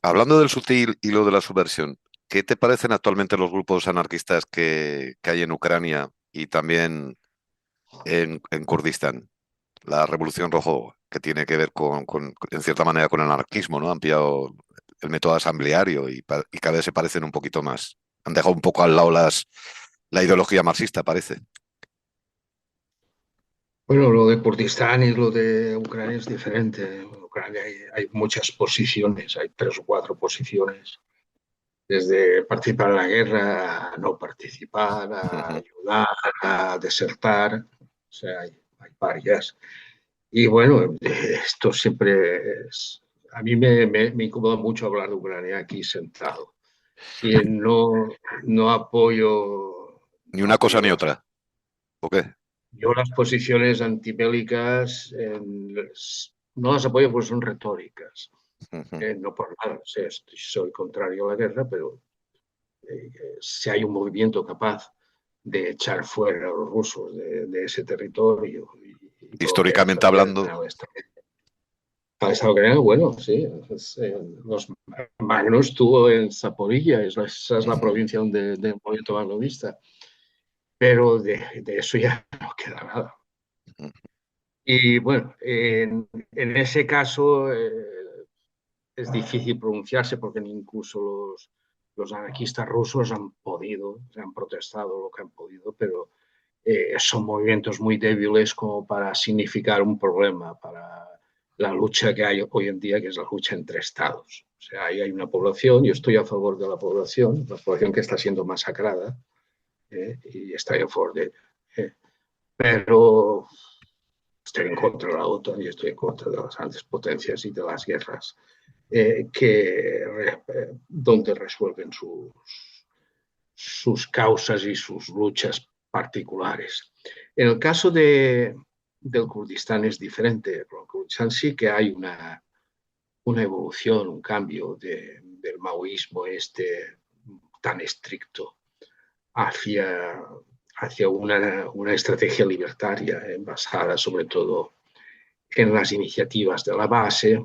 Hablando del sutil hilo de la subversión, ¿qué te parecen actualmente los grupos anarquistas que hay en Ucrania y también en Kurdistán? La Revolución Rojo, que tiene que ver en cierta manera, con el anarquismo, ¿no? Han pillado el método asambleario y cada vez se parecen un poquito más. Han dejado un poco al lado la ideología marxista, parece. Bueno, lo de Kurdistán y lo de Ucrania es diferente. En Ucrania hay muchas posiciones, hay tres o cuatro posiciones, desde participar en la guerra a no participar, a Ujú. ayudar, a desertar. O sea, hay varias. Y bueno, esto siempre es... A mí me incomoda mucho hablar de Ucrania aquí sentado. Y no apoyo, Ni no una cosa apoyo ni las... otra. ¿O qué? Yo las posiciones antibélicas no las apoyo porque son retóricas. Ujú. No por nada, o sea, soy contrario a la guerra, pero si hay un movimiento capaz de echar fuera a los rusos de ese territorio y volver Históricamente hablando, a esta ucraniano, bueno, sí, los Magno estuvo en Zaporilla, esa es la ujú, provincia donde del movimiento magnovista, pero de eso ya no queda nada. ujú. Y bueno, en ese caso es difícil pronunciarse porque incluso los anarquistas rusos han podido, han protestado lo que han podido, pero son movimientos muy débiles como para significar un problema para la lucha que hay hoy en día, que es la lucha entre estados. O sea, ahí hay una población, yo estoy a favor de la población que está siendo masacrada, y estoy a favor de... Eh, pero estoy en contra de la OTAN y estoy en contra de las grandes potencias y de las guerras donde resuelven sus causas y sus luchas particulares. En el caso del Kurdistán es diferente. En el Kurdistán sí que hay una evolución, un cambio del maoísmo este tan estricto hacia, hacia una estrategia libertaria basada sobre todo en las iniciativas de la base.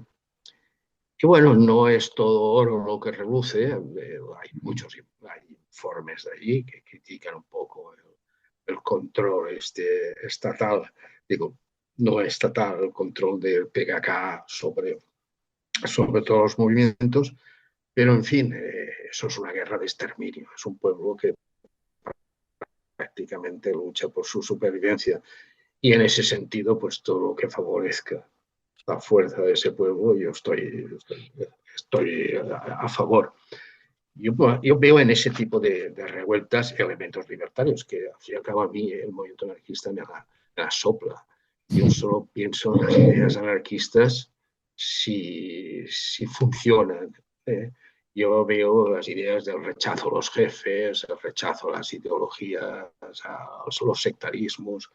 Y bueno, no es todo oro lo que reluce, hay informes de allí que critican un poco el control estatal, digo, no estatal, el control del PKK sobre todos los movimientos, pero en fin, eso es una guerra de exterminio, es un pueblo que prácticamente lucha por su supervivencia y en ese sentido, pues todo lo que favorezca la fuerza de ese pueblo, estoy a favor. Yo veo en ese tipo de revueltas elementos libertarios, que al fin y al cabo a mí el movimiento anarquista me la sopla. Yo solo pienso en las ideas anarquistas si funcionan. ¿eh? Yo veo las ideas del rechazo a los jefes, el rechazo a las ideologías, a los sectarismos,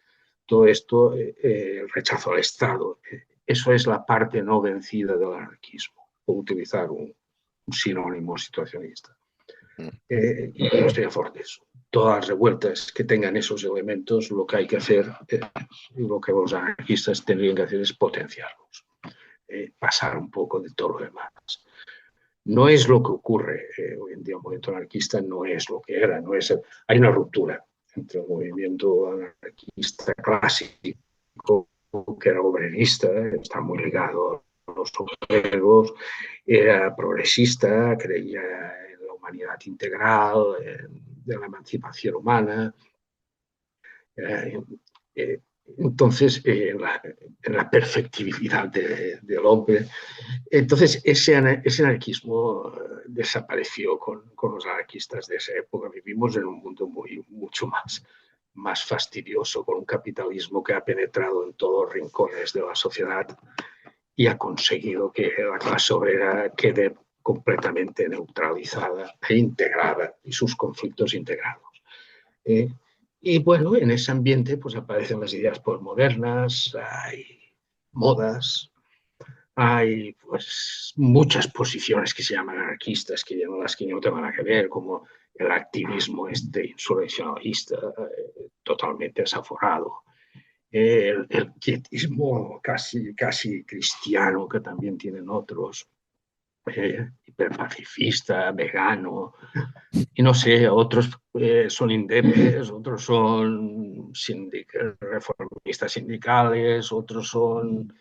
todo esto, el rechazo al Estado. Eso es la parte no vencida del anarquismo, por utilizar un sinónimo situacionista. Y yo estoy a favor de eso. Todas las revueltas que tengan esos elementos, lo que hay que hacer, lo que los anarquistas tendrían que hacer es potenciarlos, pasar un poco de todo lo demás. No es lo que ocurre hoy en día. El movimiento anarquista no es lo que era, no es, hay una ruptura entre el movimiento anarquista clásico, que era obrerista, está muy ligado a los obreros, era progresista, creía en la humanidad integral, de la emancipación humana. Eh, eh, entonces, en la perfectibilidad del hombre. Entonces, ese anarquismo desapareció con los anarquistas de esa época. Vivimos en un mundo mucho más fastidioso, con un capitalismo que ha penetrado en todos los rincones de la sociedad y ha conseguido que la clase obrera quede completamente neutralizada e integrada y sus conflictos integrados. ¿eh? Y bueno, en ese ambiente pues aparecen las ideas postmodernas, hay modas, hay pues muchas posiciones que se llaman anarquistas, que ya no las que no tengan nada que ver, como el activismo insurreccionalista, totalmente desaforado, el quietismo casi cristiano, que también tienen otros. hiperpacifista, vegano, y no sé, otros son indepes, otros son reformistas sindicales, otros son,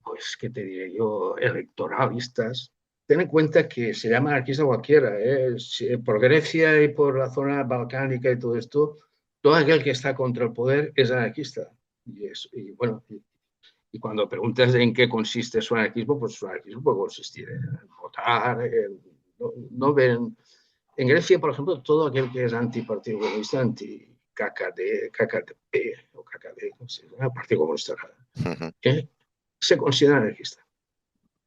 pues, ¿qué te diré yo?, electoralistas. Ten en cuenta que se llama anarquista cualquiera, ¿eh? Por Grecia y por la zona balcánica y todo esto, todo aquel que está contra el poder es anarquista. Y bueno, y cuando preguntas en qué consiste su anarquismo, pues su anarquismo puede consistir en votar, no ven. En Grecia, por ejemplo, todo aquel que es anti-Partido Comunista, anti-KKD, KKP o KKD, no sé, Partido Comunista, ¿eh? Se considera anarquista.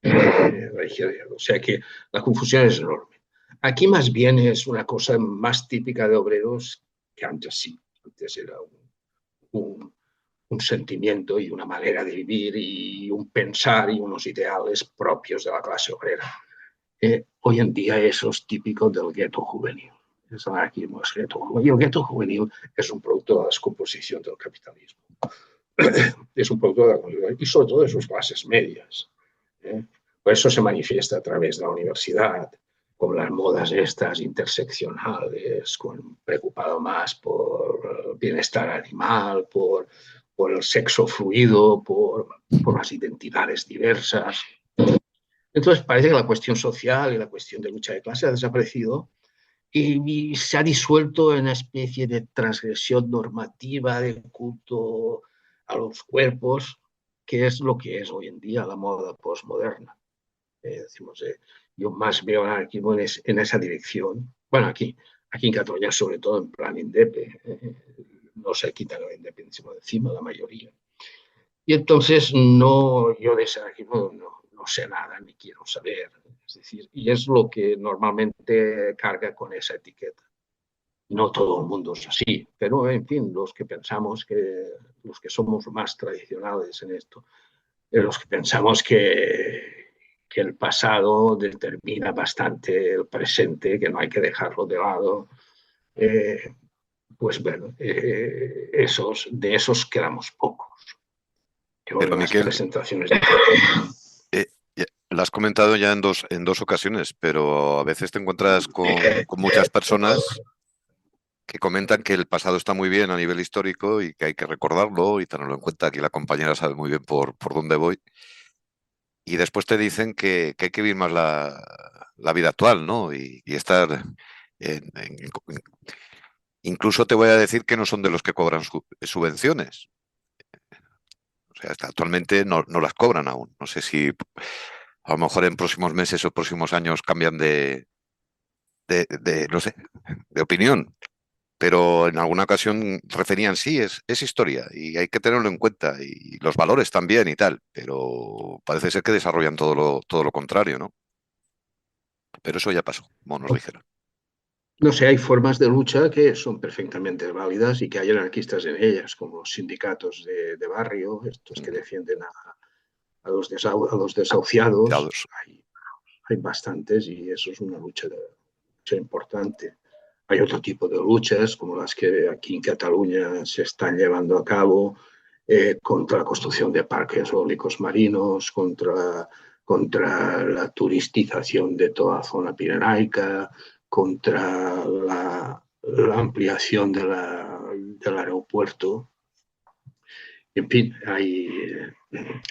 O sea que la confusión es enorme. Aquí más bien es una cosa más típica de obreros que antes sí. Antes era un, un sentimiento y una manera de vivir y un pensar y unos ideales propios de la clase obrera. Hoy en día eso es típico del gueto juvenil. Es anarquismo, es gueto juvenil. Y el gueto juvenil es un producto de la descomposición del capitalismo. Es un producto de la comunidad y sobre todo de sus clases medias. Por eso se manifiesta a través de la universidad, con las modas estas interseccionales, preocupado más por bienestar animal, por el sexo fluido, por las identidades diversas. Entonces parece que la cuestión social y la cuestión de lucha de clase ha desaparecido y se ha disuelto en una especie de transgresión normativa, de culto a los cuerpos, que es lo que es hoy en día la moda postmoderna. Decimos, yo más veo anarquismo en esa dirección. Bueno, aquí en Cataluña, sobre todo en plan indepe, no se quitan la independencia de encima, la mayoría. Y entonces no, yo de ese anarquismo no sé nada, ni quiero saber. Es decir, y es lo que normalmente carga con esa etiqueta. No todo el mundo es así, pero en fin, los que pensamos los que somos más tradicionales en esto, los que pensamos que el pasado determina bastante el presente, que no hay que dejarlo de lado, pues bueno, de esos quedamos pocos. Yo Pero en las Miquel, presentaciones. lo has comentado ya en dos ocasiones, pero a veces te encuentras con muchas personas que comentan que el pasado está muy bien a nivel histórico y que hay que recordarlo y tenerlo en cuenta. Aquí la compañera sabe muy bien por dónde voy. Y después te dicen que hay que vivir más la vida actual, ¿no? Y estar incluso te voy a decir que no son de los que cobran subvenciones. O sea, actualmente no las cobran aún. No sé si a lo mejor en próximos meses o próximos años cambian no sé, de opinión. Pero en alguna ocasión referían, sí, es historia y hay que tenerlo en cuenta y los valores también y tal, pero parece ser que desarrollan todo lo contrario, ¿no? Pero eso ya pasó, como nos dijeron. No sé, hay formas de lucha que son perfectamente válidas y que hay anarquistas en ellas, como los sindicatos de barrio, estos que defienden a los desahuciados. Cuidados. Hay bastantes y eso es una lucha importante. Hay otro tipo de luchas, como las que aquí en Cataluña se están llevando a cabo contra la construcción de parques eólicos marinos, contra la turistización de toda la zona pirenaica, contra la ampliación del aeropuerto. En fin,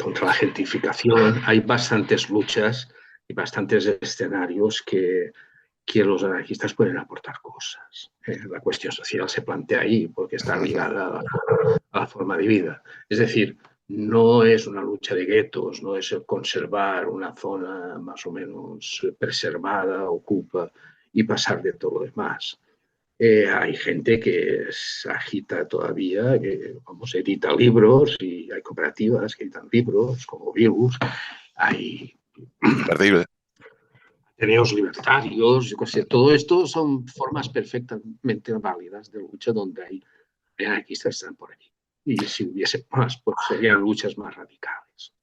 contra la gentrificación, hay bastantes luchas y bastantes escenarios que los anarquistas pueden aportar cosas. La cuestión social se plantea ahí porque está ligada a la forma de vida. Es decir, no es una lucha de guetos, no es el conservar una zona más o menos preservada, ocupa y pasar de todo lo demás. Hay gente que se agita todavía, que vamos, edita libros y hay cooperativas que editan libros como Virus, hay Imperdible. ateneos libertarios, yo qué sé, todo esto son formas perfectamente válidas de lucha donde hay anarquistas están por allí. Y si hubiese más, pues serían luchas más radicales,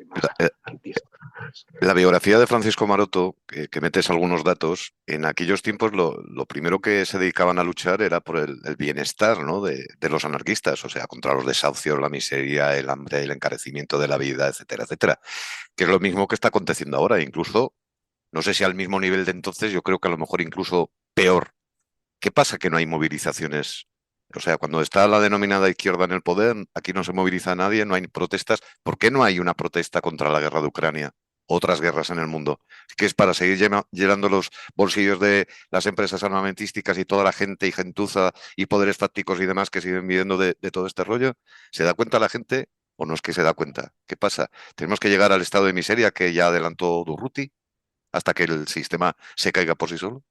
más La, antistas. la biografía de Francisco Maroto, que metes algunos datos, en aquellos tiempos lo primero que se dedicaban a luchar era por el bienestar, ¿no? de los anarquistas, o sea, contra los desahucios, la miseria, el hambre, el encarecimiento de la vida, etcétera, etcétera. Que es lo mismo que está aconteciendo ahora. Incluso No sé si al mismo nivel de entonces, yo creo que a lo mejor incluso peor. ¿Qué pasa que no hay movilizaciones? O sea, cuando está la denominada izquierda en el poder, aquí no se moviliza nadie, no hay protestas. ¿Por qué no hay una protesta contra la guerra de Ucrania? Otras guerras en el mundo. ¿Que es para seguir llenando los bolsillos de las empresas armamentísticas y toda la gente y gentuza y poderes fácticos y demás que siguen viviendo de todo este rollo? ¿Se da cuenta la gente o no es que se da cuenta? ¿Qué pasa? ¿Tenemos que llegar al estado de miseria que ya adelantó Durruti hasta que el sistema se caiga por sí solo?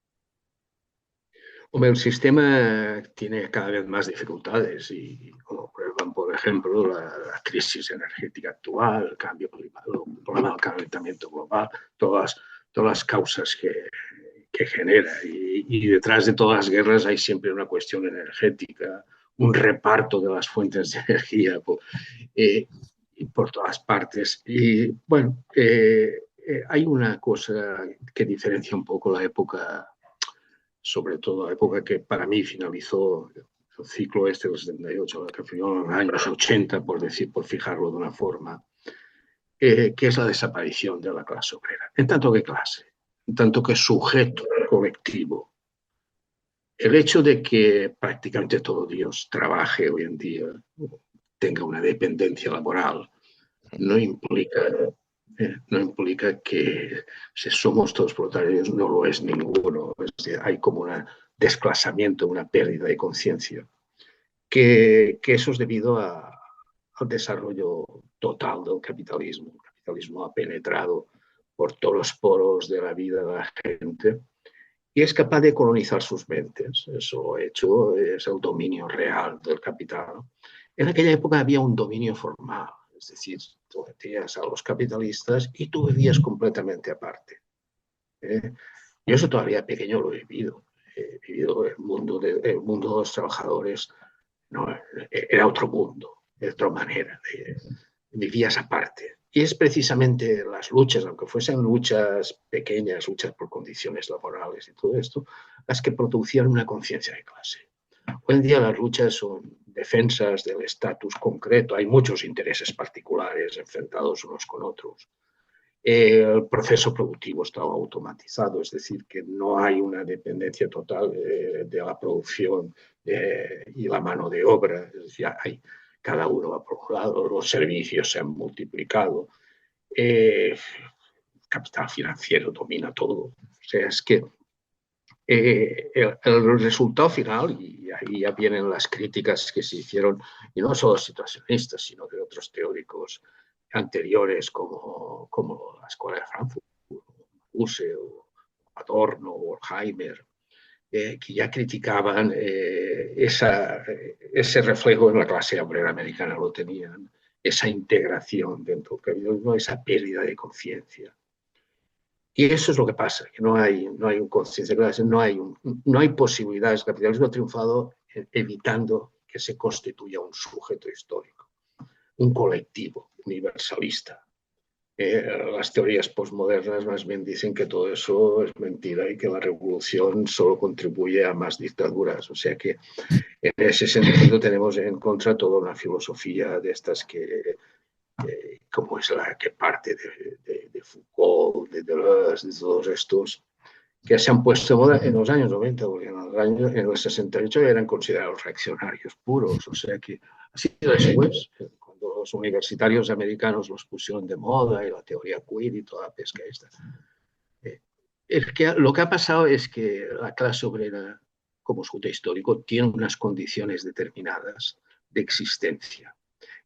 Hombre, el sistema tiene cada vez más dificultades y como prueban, por ejemplo, la crisis energética actual, el cambio climático, el problema del calentamiento global, todas las causas que genera. Y detrás de todas las guerras hay siempre una cuestión energética, un reparto de las fuentes de energía eh, por todas partes. Y bueno, hay una cosa que diferencia un poco la época, sobre todo la época que para mí finalizó el ciclo este del 78, que finalizó en los años 80, por decir, por fijarlo de una forma, que es la desaparición de la clase obrera. En tanto que clase, en tanto que sujeto colectivo. El hecho de que prácticamente todo Dios trabaje hoy en día, tenga una dependencia laboral, no implica, no implica que si somos todos proletarios, no lo es ninguno. Es decir, hay como un desclasamiento, una pérdida de conciencia, que eso es debido al desarrollo total del capitalismo. El capitalismo ha penetrado por todos los poros de la vida de la gente y es capaz de colonizar sus mentes. Eso hecho es el dominio real del capital. En aquella época había un dominio formal, es decir, tú metías a los capitalistas y tú vivías completamente aparte. ¿Eh? Yo eso todavía pequeño lo he vivido. He vivido el mundo de los trabajadores, no, era otro mundo, de otra manera. Vivías aparte. Y es precisamente las luchas, aunque fuesen luchas pequeñas, luchas por condiciones laborales y todo esto, las que producían una conciencia de clase. Hoy en día las luchas son defensas del estatus concreto, hay muchos intereses particulares enfrentados unos con otros. El proceso productivo está automatizado, es decir, que no hay una dependencia total de la producción y la mano de obra, es decir, hay, cada uno va por un lado, los servicios se han multiplicado, el capital financiero domina todo. O sea, es que el resultado final, y ahí ya vienen las críticas que se hicieron, y no solo situacionistas, sino de otros teóricos anteriores como la Escuela de Frankfurt, Husserl, Adorno, Horkheimer, que ya criticaban ese reflejo en la clase obrera americana, lo tenían, esa integración dentro del capitalismo, esa pérdida de conciencia. Y eso es lo que pasa, que no hay un conciencia de clase, no hay posibilidades. El capitalismo ha triunfado evitando que se constituya un sujeto histórico, un colectivo universalista. Las teorías postmodernas más bien dicen que todo eso es mentira y que la revolución solo contribuye a más dictaduras. O sea que en ese sentido tenemos en contra toda una filosofía de estas como es la que parte de Foucault, de Deleuze, de todos estos, que se han puesto de moda en los años 90, porque en los 68 eran considerados reaccionarios puros. O sea que ha sido después, cuando los universitarios americanos los pusieron de moda y la teoría queer y toda la pesca esta. Lo que ha pasado es que la clase obrera, como sujeto histórico, tiene unas condiciones determinadas de existencia.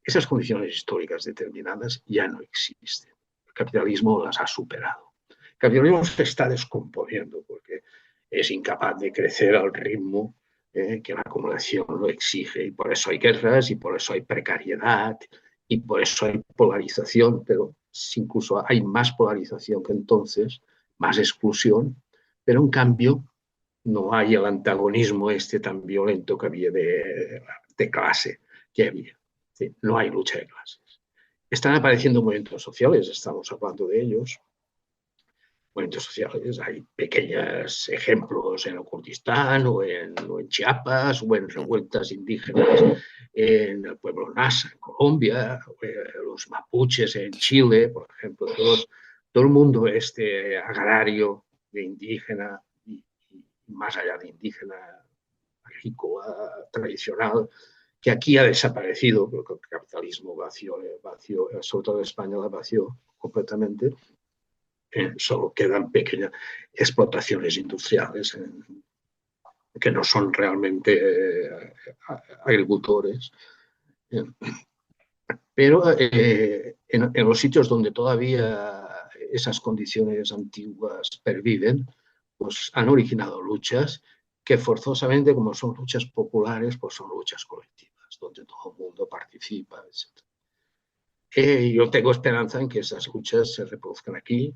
Esas condiciones históricas determinadas ya no existen. El capitalismo las ha superado. El capitalismo se está descomponiendo porque es incapaz de crecer al ritmo que la acumulación lo exige. Y por eso hay guerras, y por eso hay precariedad, y por eso hay polarización, pero incluso hay más polarización que entonces, más exclusión, pero en cambio no hay el antagonismo este tan violento que había de clase que había. Sí, no hay lucha de clases. Están apareciendo movimientos sociales, estamos hablando de ellos, movimientos sociales, hay pequeños ejemplos en el Kurdistán o en Chiapas o en revueltas indígenas en el pueblo Nasa, en Colombia, los mapuches en Chile, por ejemplo, todo el mundo este agrario, de indígena y más allá de indígena, agrícola, tradicional, que aquí ha desaparecido, porque el capitalismo vació, sobre todo en España la vació completamente. Solo quedan pequeñas explotaciones industriales que no son realmente agricultores. Eh, pero en los sitios donde todavía esas condiciones antiguas perviven, pues han originado luchas que forzosamente, como son luchas populares, pues son luchas colectivas, donde todo el mundo participa, etc. Yo tengo esperanza en que esas luchas se reproduzcan aquí,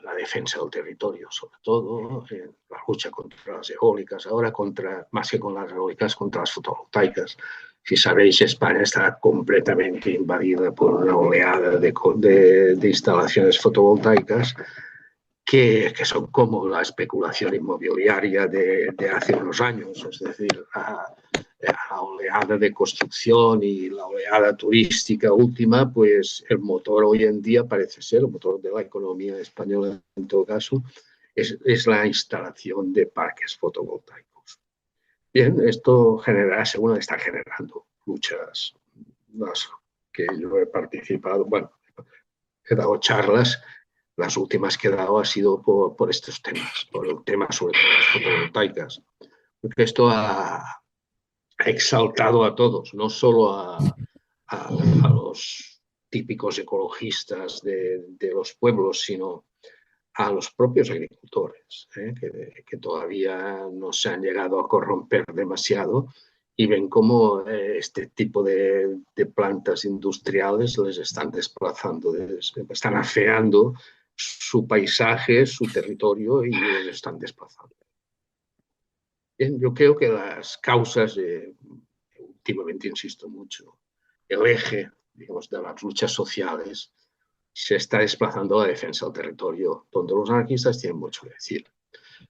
la defensa del territorio, sobre todo, la lucha contra las eólicas, ahora más que con las eólicas, contra las fotovoltaicas. Si sabéis, España está completamente invadida por una oleada de instalaciones fotovoltaicas que son como la especulación inmobiliaria de hace unos años, es decir, la oleada de construcción y la oleada turística última, pues el motor hoy en día parece ser, el motor de la economía española en todo caso, es la instalación de parques fotovoltaicos. Bien, esto generará, según está generando luchas, las que yo he participado, bueno, he dado charlas, las últimas que he dado ha sido por estos temas, por el tema sobre todo las fotovoltaicas, porque esto ha exaltado a todos, no solo a los típicos ecologistas de los pueblos, sino a los propios agricultores, que todavía no se han llegado a corromper demasiado y ven cómo este tipo de plantas industriales les están desplazando, están afeando su paisaje, su territorio y les están desplazando. Bien, yo creo que las causas, últimamente insisto mucho, el eje, digamos, de las luchas sociales se está desplazando a la defensa del territorio, donde los anarquistas tienen mucho que decir,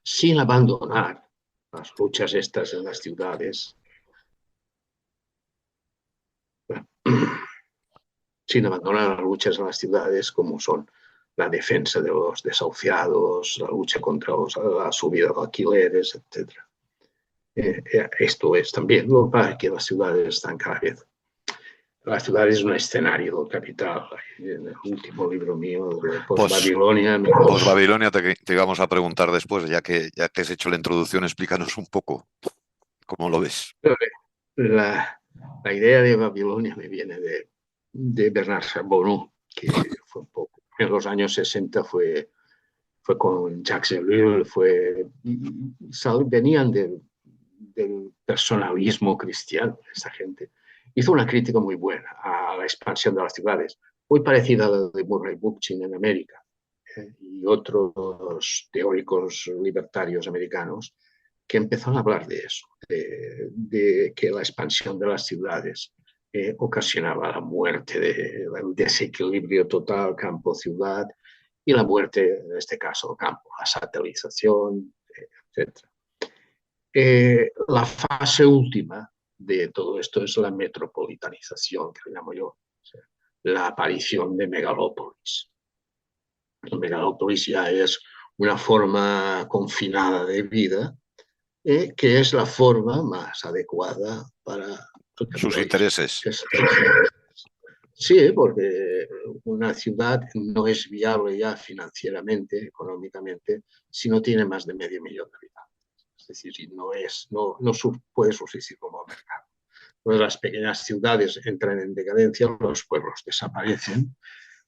sin abandonar las luchas estas en las ciudades, sin abandonar las luchas en las ciudades como son la defensa de los desahuciados, la lucha contra la subida de alquileres, etc. Esto es también lo que las ciudades están cada vez. La ciudad es un escenario del capital. En el último libro mío, de Pues, Post-Babilonia, pues Babilonia te íbamos a preguntar después, ya que has hecho la introducción, explícanos un poco cómo lo ves. la idea de Babilonia me viene de Bernard Charbonneau, que fue un poco, en los años 60 fue con Jacques Ellul, venían del personalismo cristiano, esta gente. Hizo una crítica muy buena a la expansión de las ciudades, muy parecida a la de Murray Bookchin en América, y otros teóricos libertarios americanos que empezaron a hablar de eso, de que la expansión de las ciudades ocasionaba la muerte, el desequilibrio total campo-ciudad y la muerte, en este caso, campo, la satelización, etc. La fase última de todo esto es la metropolitanización, que lo llamo yo, o sea, la aparición de megalópolis. La megalópolis ya es una forma confinada de vida, que es la forma más adecuada para el Sus capitalismo. intereses. Sí, porque una ciudad no es viable ya financieramente, económicamente, si no tiene más de medio millón de habitantes. Es decir, no puede subsistir como mercado. Entonces las pequeñas ciudades entran en decadencia, los pueblos desaparecen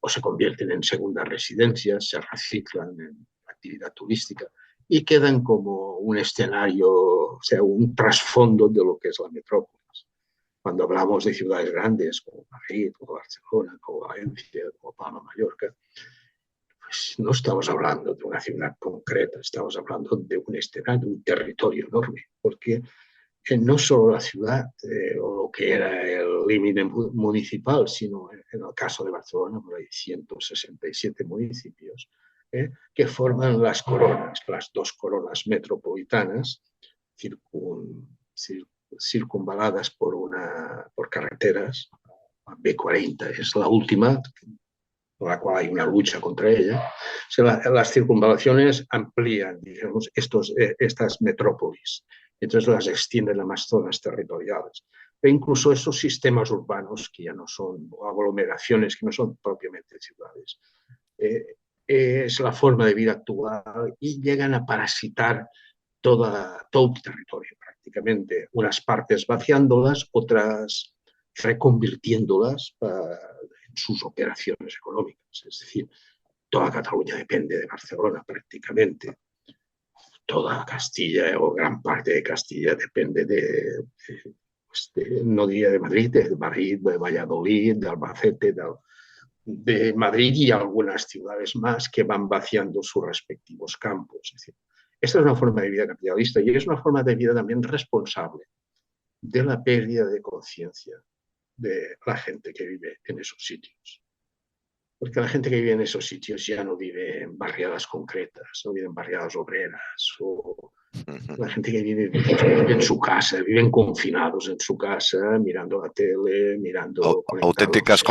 o se convierten en segundas residencias, se reciclan en actividad turística y quedan como un escenario, o sea, un trasfondo de lo que es la metrópolis. Cuando hablamos de ciudades grandes como Madrid, como Barcelona, como Valencia, como Palma, Mallorca, pues no estamos hablando de una ciudad concreta, estamos hablando de un escenario, un territorio enorme, porque no solo la ciudad o lo que era el límite municipal, sino en el caso de Barcelona, hay 167 municipios que forman las coronas, las dos coronas metropolitanas, circunvaladas por carreteras. La B40 es la última, con la cual hay una lucha contra ella, las circunvalaciones amplían, digamos, estas metrópolis, entonces las extienden a más zonas territoriales. E incluso esos sistemas urbanos que ya no son, o aglomeraciones que no son propiamente ciudades, es la forma de vida actual y llegan a parasitar todo el territorio prácticamente, unas partes vaciándolas, otras reconvirtiéndolas en sus operaciones económicas. Es decir, toda Cataluña depende de Barcelona prácticamente. Toda Castilla o gran parte de Castilla depende no diría de Madrid, de Valladolid, de Albacete, de Madrid y algunas ciudades más que van vaciando sus respectivos campos. Es decir, esta es una forma de vida capitalista y es una forma de vida también responsable de la pérdida de conciencia de la gente que vive en esos sitios. Porque la gente que vive en esos sitios ya no vive en barriadas concretas, no vive en barriadas obreras, o la gente que vive en su casa, viven confinados en su casa, mirando la tele, mirando conectados.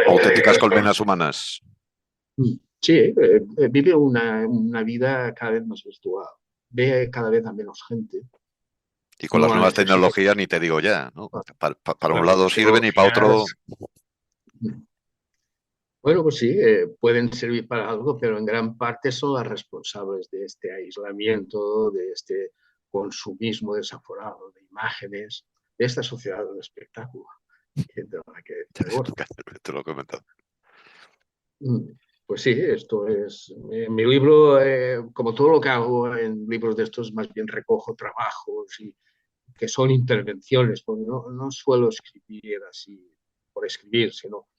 Auténticas colmenas humanas. Sí, vive una vida cada vez más virtual, ve cada vez a menos gente. Y con No las la nuevas necesidad. tecnologías ni te digo ya, ¿no? Para un Las lado sirven y para otro... tecnologías, bueno, pues sí, pueden servir para algo, pero en gran parte son las responsables de este aislamiento, de este consumismo desaforado de imágenes, de esta sociedad del espectáculo, de la que te aborda. Te lo he comentado. Pues sí, esto es. Mi libro, como todo lo que hago en libros de estos, más bien recojo trabajos y que son intervenciones, porque no suelo escribir así por escribir, sino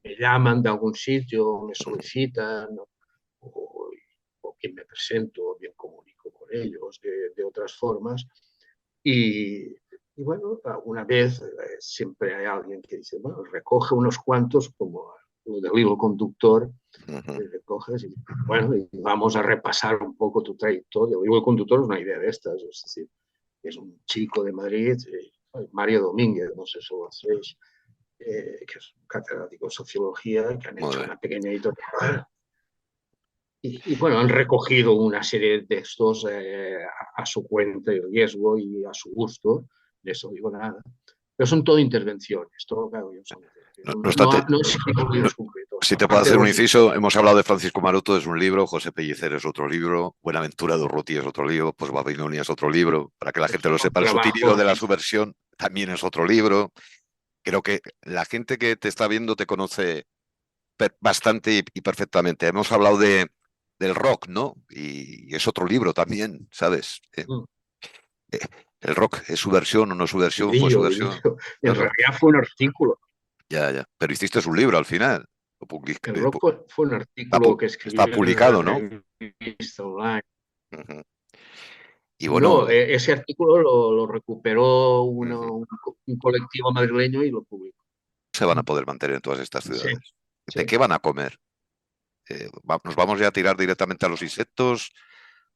me llaman de algún sitio, me solicitan, o, o bien me presento, o bien comunico con ellos de otras formas. Y bueno, alguna vez siempre hay alguien que dice, bueno, recoge unos cuantos, como lo del hilo conductor, recoges y bueno, y vamos a repasar un poco tu trayectoria. El hilo conductor es una idea de estas, es decir, es un chico de Madrid, Mario Domínguez, no sé si lo hacéis, que es un catedrático de sociología, que han hecho una pequeña editorial. Y bueno, han recogido una serie de textos a su cuenta y riesgo y a su gusto, de eso digo nada. Pero son todo intervenciones, todo claro, son No, no, intervenciones. obstante, No escribo libros concretos. si te puedo Aparte hacer de un los inciso, hemos hablado de Francisco Maroto, es un libro, José Pellicer es otro libro, Buenaventura de Urruti es otro libro, pues Babilonia es otro libro, para que la gente lo sepa, el sutil hilo de trabajos. la subversión también es otro libro. Creo que la gente que te está viendo te conoce bastante y perfectamente. Hemos hablado del rock, ¿no? Y es otro libro también, ¿sabes? Eh, el rock es su versión o no es su versión, fue su Brillo, versión. brillo. En Claro, realidad fue un artículo. ya, ya. Pero hiciste un libro al final. El rock fue un Está, artículo que escribí está en una publicado, ¿no? revista online. Ujú. Y bueno, No, ese artículo lo recuperó un colectivo madrileño y lo publicó. se van a poder mantener en todas estas Sí, ciudades. ¿De sí. qué van a comer? ¿Nos vamos ya a tirar directamente a los insectos,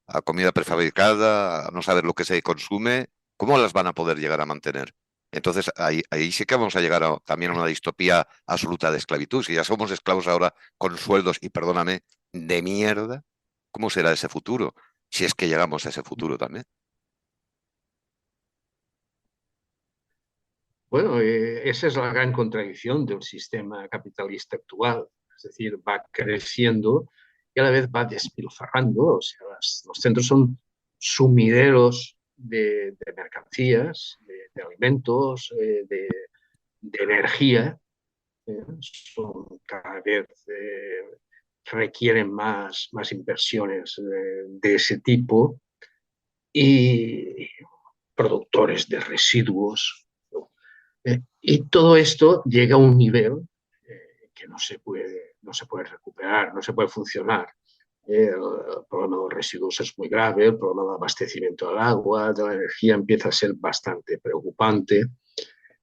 a comida prefabricada, a no saber lo que se consume? ¿Cómo las van a poder llegar a mantener? Entonces, ahí sí que vamos a llegar también a una distopía absoluta de esclavitud. Si ya somos esclavos ahora con sueldos, y perdóname, de mierda, ¿cómo será ese futuro? Si es que llegamos a ese futuro también. Bueno, esa es la gran contradicción del sistema capitalista actual. Es decir, va creciendo y a la vez va despilfarrando. O sea, los centros son sumideros de mercancías, de alimentos, de energía. Son cada vez requieren más inversiones de ese tipo y productores de residuos, ¿no? Y todo esto llega a un nivel que no se puede recuperar, no se puede funcionar. El problema de los residuos es muy grave, el problema del abastecimiento del agua, de la energía empieza a ser bastante preocupante.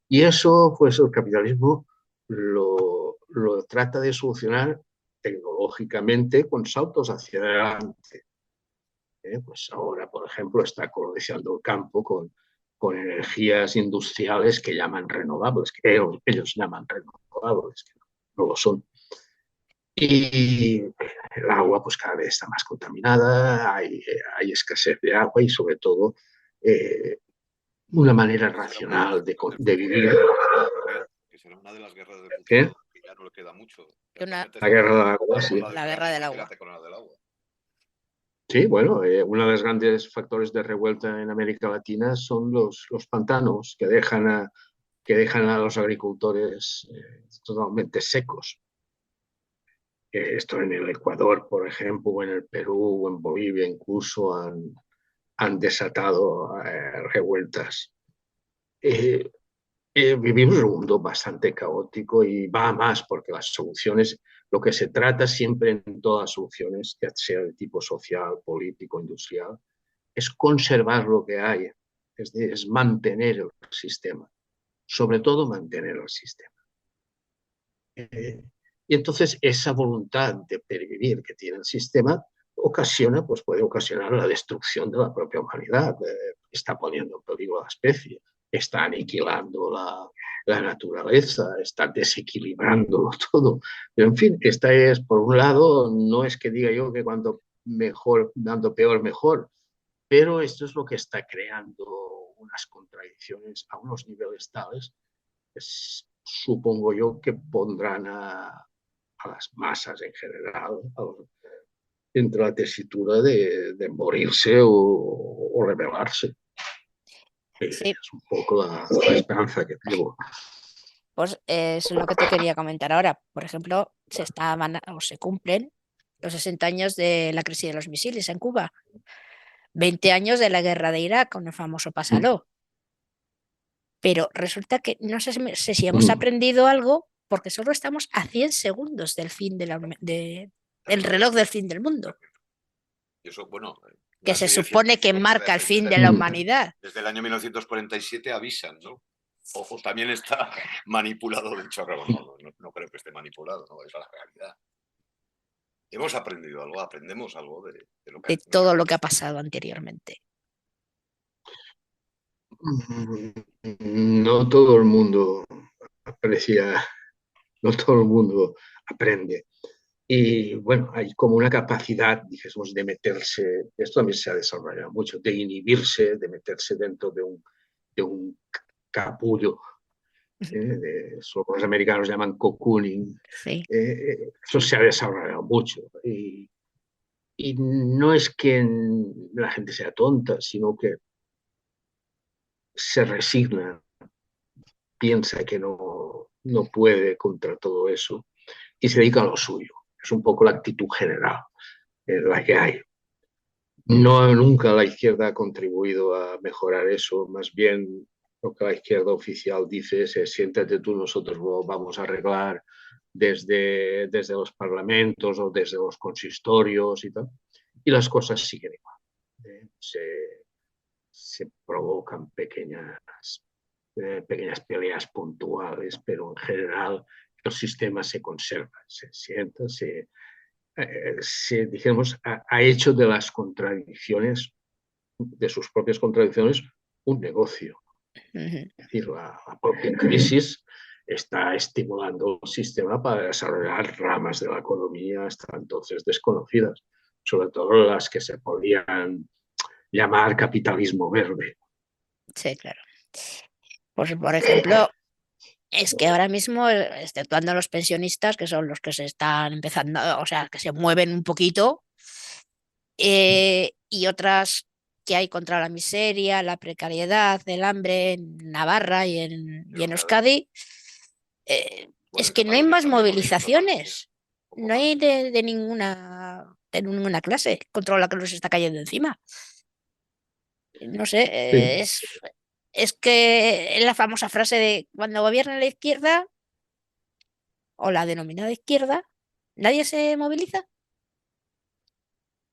Y eso, pues el capitalismo lo trata de solucionar tecnológicamente con saltos hacia adelante. Pues ahora, por ejemplo, está colonizando el campo con energías industriales que llaman renovables, que ellos llaman renovables, que no lo son. Y el agua pues cada vez está más contaminada, hay escasez de agua y sobre todo eh, una manera Que será una de las racional guerras del de futuro, vivir. que será una de las guerras del ¿Qué? futuro, que ya no le queda mucho. Que una, Actualmente La estamos guerra del agua, con sí. la de la guerra Ucrania, del agua. imagínate con la del agua. Sí, bueno, uno de los grandes factores de revuelta en América Latina son los pantanos que dejan a los agricultores totalmente secos. Esto en el Ecuador, por ejemplo, o en el Perú, o en Bolivia incluso han desatado revueltas. Eh, Vivimos en un mundo bastante caótico y va a más porque las soluciones, lo que se trata siempre en todas las soluciones, ya sea de tipo social, político, industrial, es conservar lo que hay, es mantener el sistema, sobre todo mantener el sistema. Eh, y entonces esa voluntad de pervivir que tiene el sistema ocasiona, pues puede ocasionar la destrucción de la propia humanidad, está poniendo en peligro a la especie, está aniquilando la naturaleza, está desequilibrándolo todo. Pero en fin, esta es, por un lado, no es que diga yo que cuanto mejor, dando peor, mejor, pero esto es lo que está creando unas contradicciones a unos niveles tales supongo yo que pondrán a las masas en general entre la tesitura de morirse o rebelarse. Sí, Es un poco la esperanza que tengo. pues es lo que te quería comentar ahora. Por ejemplo, o se cumplen los 60 años de la crisis de los misiles en Cuba, 20 años de la guerra de Irak con el famoso Pásalo. Pero resulta que no sé si hemos aprendido algo porque solo estamos a 100 segundos del fin del reloj del fin del mundo, Y eso, bueno, que una se serie de supone que científicos marca el fin de la Mm. humanidad. desde el año 1947 avisan, ¿no? O también está manipulado de chorro. No, no, no creo que esté manipulado, no, es la realidad. Hemos aprendido algo, aprendemos algo de lo que De nos todo lo que ha acontece. pasado anteriormente. No todo el mundo aprecia, no todo el mundo aprende. Y bueno, hay como una capacidad, dijésemos, de meterse, esto también se ha desarrollado mucho, de inhibirse, de meterse dentro de un capullo, eso los americanos llaman cocooning. Sí. Eso se ha desarrollado mucho. Y no es que la gente sea tonta, sino que se resigna, piensa que no puede contra todo eso y se dedica a lo suyo. Es un poco la actitud general la que hay. No, nunca la izquierda ha contribuido a mejorar eso, más bien lo que la izquierda oficial dice es siéntate tú, nosotros lo vamos a arreglar desde los parlamentos o desde los consistorios y tal, y las cosas siguen igual. Se provocan pequeñas peleas puntuales, pero en general el sistema se conserva, se sienta, dijéramos, ha hecho de las contradicciones, de sus propias contradicciones, un negocio. Ujú. Es decir, la propia crisis está estimulando el sistema para desarrollar ramas de la economía hasta entonces desconocidas, sobre todo las que se podían llamar capitalismo verde. Sí, claro. Pues, por ejemplo, es que ahora mismo, exceptuando los pensionistas, que son los que se están empezando, o sea, que se mueven un poquito, y otras que hay contra la miseria, la precariedad, el hambre en Navarra y en Euskadi, Bueno, es en que no hay Cataluña más también, porque en Cataluña movilizaciones, un poco no más. hay de ninguna clase contra la que nos está cayendo encima. No sé, Sí. es que la famosa frase de cuando gobierna la izquierda o la denominada izquierda, nadie se moviliza.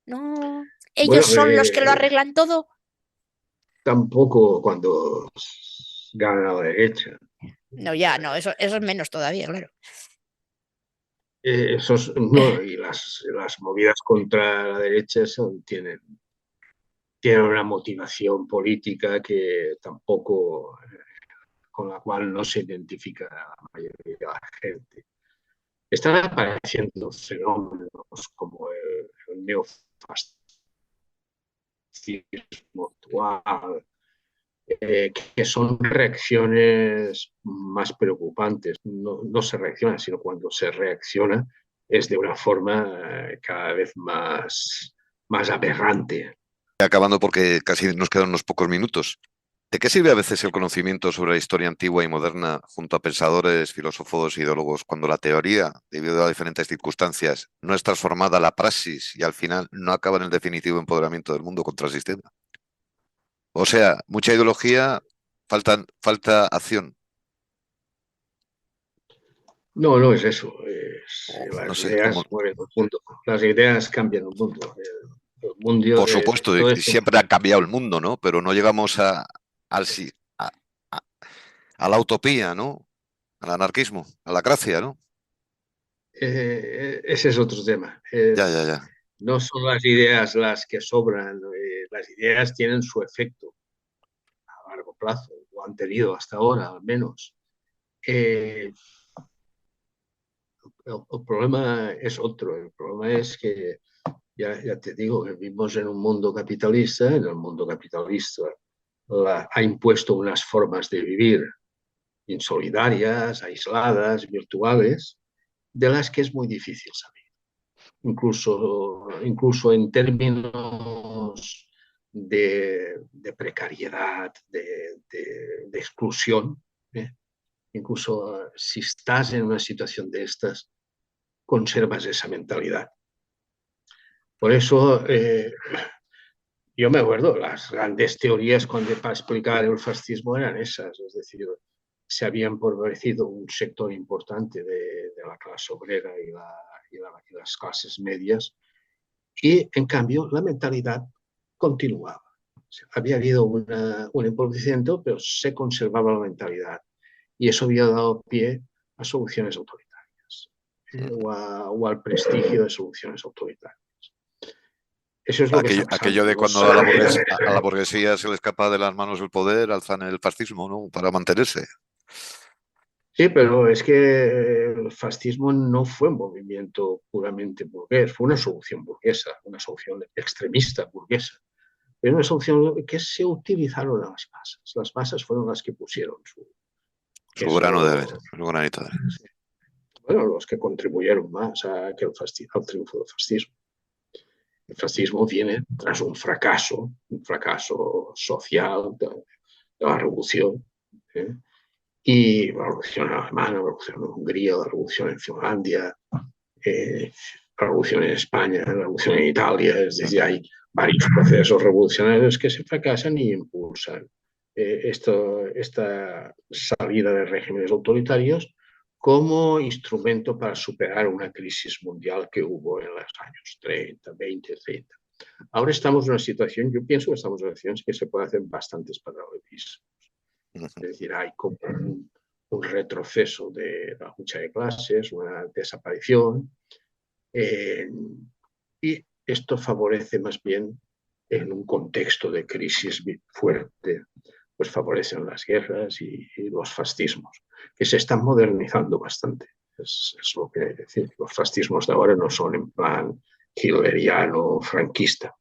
No, ellos Bueno, son los que lo arreglan todo. tampoco cuando gana la derecha. No, ya, no, eso es menos todavía, claro. No, y las movidas contra la derecha tienen una motivación política que con la cual no se identifica la mayoría de la gente. están apareciendo fenómenos como el neofascismo actual, que son reacciones más preocupantes. No se reacciona, sino cuando se reacciona es de una forma cada vez más aberrante. Acabando porque casi nos quedan unos pocos minutos. ¿De qué sirve a veces el conocimiento sobre la historia antigua y moderna junto a pensadores, filósofos e ideólogos cuando la teoría, debido a diferentes circunstancias, no es transformada a la praxis y al final no acaba en el definitivo empoderamiento del mundo contra el sistema? O sea, mucha ideología, falta acción. No es eso. No Las sé, como, ideas mueven el mundo. Las ideas cambian el mundo. El mundo por supuesto, todo y esto. siempre ha cambiado el mundo, ¿no? Pero no llegamos al, a, a- a la utopía, ¿no? Al anarquismo, a la gracia, ¿no? Ese es otro tema. Ya, ya, ya. No son las ideas las que sobran. Las ideas tienen su efecto a largo plazo, o han tenido hasta ahora al menos. Eh, el problema es otro. El problema es que, ya te digo, vivimos en un mundo capitalista. En el mundo capitalista ha impuesto unas formas de vivir insolidarias, aisladas, virtuales, de las que es muy difícil salir. Incluso en términos de precariedad, de exclusión. ¿eh? Incluso si estás en una situación de estas, conservas esa mentalidad. Por eso, yo me acuerdo, las grandes teorías para explicar el fascismo eran esas, es decir, se había empobrecido un sector importante de la clase obrera y las clases medias, y en cambio la mentalidad continuaba. O sea, había habido un empobrecimiento, pero se conservaba la mentalidad, y eso había dado pie a soluciones autoritarias, o al prestigio de soluciones autoritarias. Eso es lo que está Aquello pasando. de No cuando sé. a la burguesía se le escapa de las manos el poder, alzan el fascismo, ¿no? Para mantenerse. Sí, pero es que el fascismo no fue un movimiento puramente burgués, fue una solución burguesa, una solución extremista burguesa. Pero una solución que se utilizaron a las masas. Las masas fueron las que pusieron Su grano de eso, arena, su granito de arena. bueno, los que contribuyeron más al triunfo del fascismo. El fascismo viene tras un fracaso social de la revolución. ¿eh? Y la revolución alemana, la revolución en Hungría, la revolución en Finlandia, la revolución en España, la revolución en Italia. Es decir, hay varios procesos revolucionarios que se fracasan y impulsan esta salida de regímenes autoritarios como instrumento para superar una crisis mundial que hubo en los años 30, 20, 30. Ahora estamos en una situación, yo pienso que estamos en una situación que se puede hacer bastantes paralelismos. Es decir, hay como un retroceso de la lucha de clases, una desaparición, eh, y esto favorece más bien en un contexto de crisis fuerte, pues favorecen las guerras y los fascismos, que se están modernizando bastante. Es lo que decir. Los fascismos de ahora no son en plan hitleriano, franquista,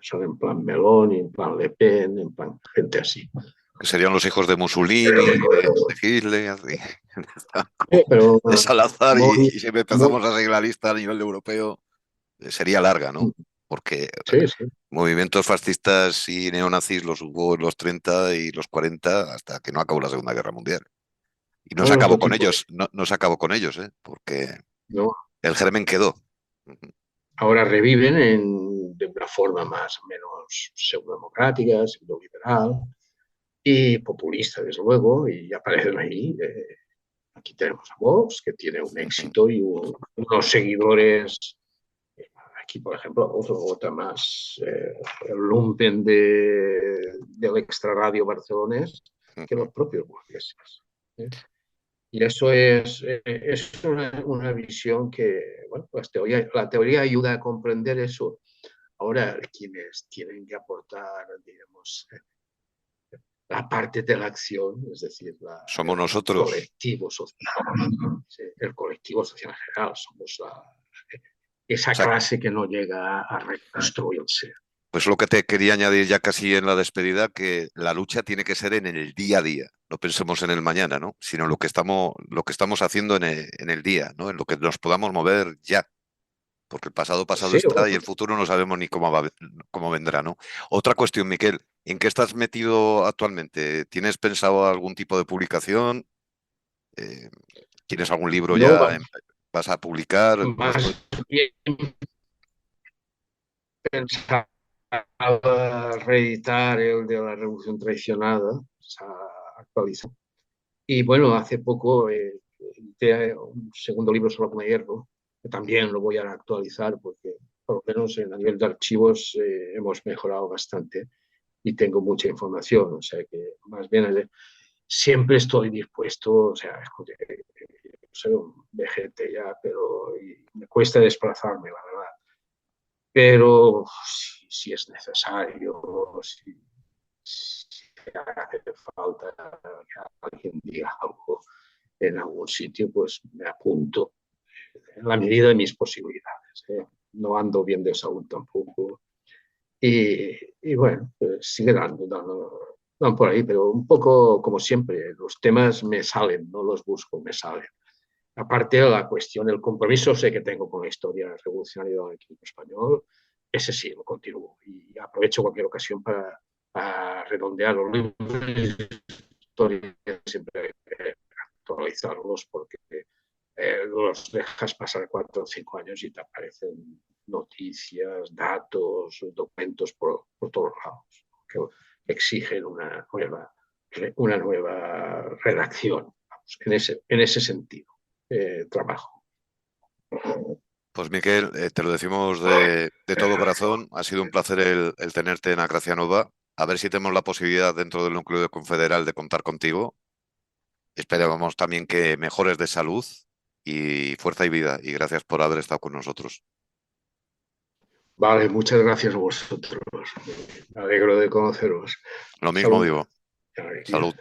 son en plan Meloni, en plan Le Pen, en plan gente así. Que serían los hijos de Mussolini, de Hitler, así. Pero De Salazar, muy, y si empezamos muy, a seguir la lista a nivel europeo, sería larga, ¿no? Porque sí, sí. movimientos fascistas y neonazis los hubo en los 30 y los 40 hasta que no acabó la Segunda Guerra Mundial. Y no se Bueno, acabó otro con tipo ellos, no se acabó con ellos, ¿eh? Porque ¿no? el germen quedó. Ahora reviven de una forma más o menos pseudo-democrática, pseudo-liberal y populista, desde luego, y aparecen ahí. Aquí tenemos a Vox, que tiene un éxito y unos seguidores. Aquí, por ejemplo, otra más, el lumpen del extrarradio barcelonés, que los propios burgueses. ¿eh? Y eso es una visión que, bueno, pues la teoría ayuda a comprender eso. Ahora, quienes tienen que aportar, digamos, la parte de la acción, es decir, Somos el nosotros. colectivo social, sí, el colectivo social en general, somos esa O sea, clase que no llega a reconstruirse. pues lo que te quería añadir ya casi en la despedida, que la lucha tiene que ser en el día a día. No pensemos en el mañana, ¿no? Sino lo que estamos haciendo en el día, ¿no? En lo que nos podamos mover ya. Porque el pasado pasado Sí, está y el futuro no sabemos ni cómo vendrá, ¿no? Otra cuestión, Miquel, ¿en qué estás metido actualmente? ¿Tienes pensado algún tipo de publicación? Eh, ¿Tienes algún libro no, ya? ¿Vas a publicar? ¿Cómo más bien pensaba reeditar el de la Revolución Traicionada, se actualizó. Y bueno, hace poco edité un segundo libro sobre Cuna Hierro, que también lo voy a actualizar porque por lo menos a nivel de archivos hemos mejorado bastante y tengo mucha información, o sea que más bien siempre estoy dispuesto, o sea, soy un vejete ya, pero me cuesta desplazarme, la verdad. Pero si es necesario, si hace falta que alguien diga algo en algún sitio, pues me apunto en la medida de mis posibilidades. No ando bien de salud tampoco. Y bueno, pues sigue dando por ahí, pero un poco como siempre, los temas me salen, no los busco, me salen. Aparte de la cuestión, el compromiso sé que tengo con la historia revolucionaria del equipo español, ese sí lo continúo y aprovecho cualquier ocasión para redondear los libros de historia, siempre hay que actualizarlos porque los dejas pasar 4 o 5 años y te aparecen noticias, datos, documentos por todos lados que exigen una nueva redacción, vamos, en ese sentido trabajo. Pues Miquel, te lo decimos de todo corazón. Ha sido un placer el tenerte en Acracia Nova. A ver si tenemos la posibilidad dentro del núcleo de confederal de contar contigo. Esperamos también que mejores de salud y fuerza y vida. Y gracias por haber estado con nosotros. Vale, muchas gracias a vosotros. Me alegro de conoceros. Lo mismo Salud. digo. Salud.